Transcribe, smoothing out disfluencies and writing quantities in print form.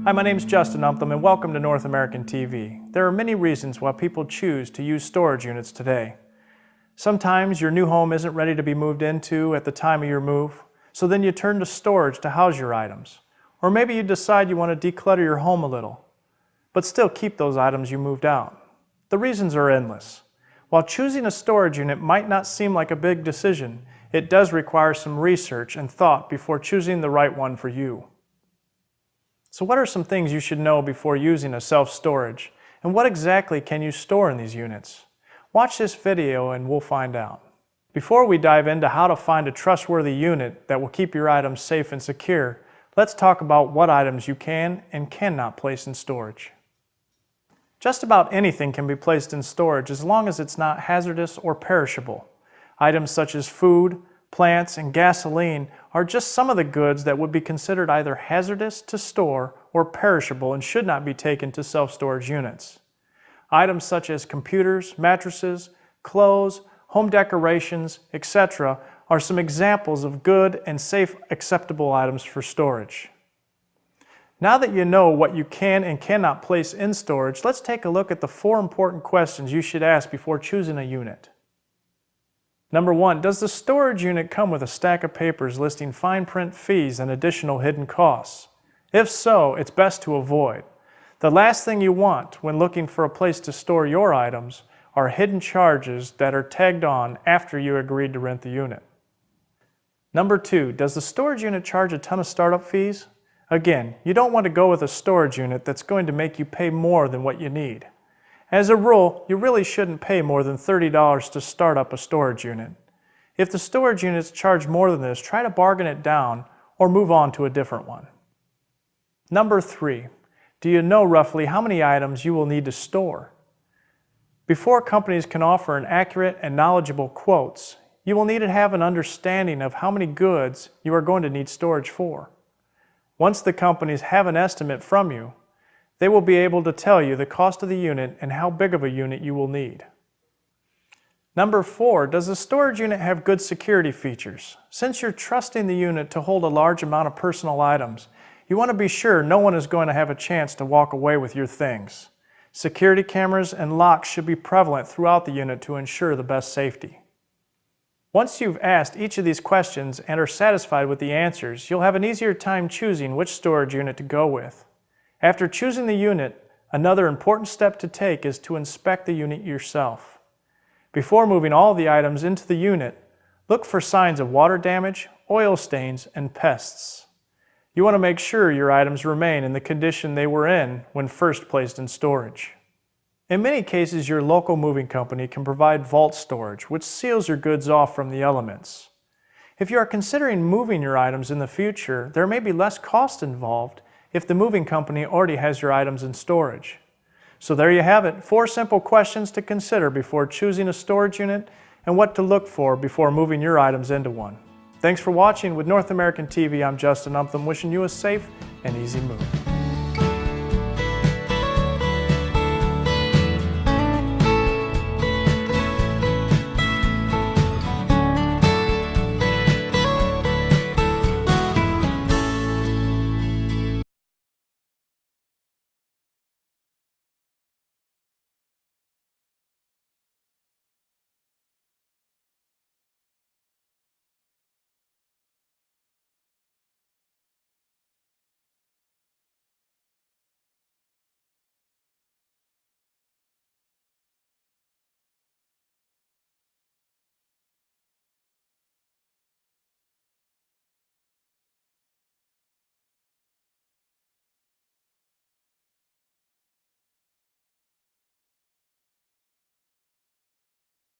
Hi, my name is Justin Umtham and welcome to North American TV. There are many reasons why people choose to use storage units today. Sometimes your new home isn't ready to be moved into at the time of your move, so then you turn to storage to house your items. Or maybe you decide you want to declutter your home a little, but still keep those items you moved out. The reasons are endless. While choosing a storage unit might not seem like a big decision, it does require some research and thought before choosing the right one for you. So what are some things you should know before using a self-storage, and what exactly can you store in these units? Watch this video and we'll find out. Before we dive into how to find a trustworthy unit that will keep your items safe and secure, let's talk about what items you can and cannot place in storage. Just about anything can be placed in storage as long as it's not hazardous or perishable. Items such as food, plants, and gasoline are just some of the goods that would be considered either hazardous to store or perishable and should not be taken to self-storage units. Items such as computers, mattresses, clothes, home decorations, etc. are some examples of good and safe acceptable items for storage. Now that you know what you can and cannot place in storage, let's take a look at the 4 important questions you should ask before choosing a unit. Number 1, does the storage unit come with a stack of papers listing fine print fees and additional hidden costs? If so, it's best to avoid. The last thing you want when looking for a place to store your items are hidden charges that are tagged on after you agreed to rent the unit. Number 2, does the storage unit charge a ton of startup fees? Again, you don't want to go with a storage unit that's going to make you pay more than what you need. As a rule, you really shouldn't pay more than $30 to start up a storage unit. If the storage units charge more than this, try to bargain it down or move on to a different one. Number 3, do you know roughly how many items you will need to store? Before companies can offer an accurate and knowledgeable quotes, you will need to have an understanding of how many goods you are going to need storage for. Once the companies have an estimate from you, they will be able to tell you the cost of the unit and how big of a unit you will need. Number 4, does the storage unit have good security features? Since you're trusting the unit to hold a large amount of personal items, you want to be sure no one is going to have a chance to walk away with your things. Security cameras and locks should be prevalent throughout the unit to ensure the best safety. Once you've asked each of these questions and are satisfied with the answers, you'll have an easier time choosing which storage unit to go with. After choosing the unit, another important step to take is to inspect the unit yourself. Before moving all the items into the unit, look for signs of water damage, oil stains, and pests. You want to make sure your items remain in the condition they were in when first placed in storage. In many cases, your local moving company can provide vault storage, which seals your goods off from the elements. If you are considering moving your items in the future, there may be less cost involved if the moving company already has your items in storage. So there you have it, 4 simple questions to consider before choosing a storage unit and what to look for before moving your items into one. Thanks for watching. With North American TV, I'm Justin Umtham, wishing you a safe and easy move.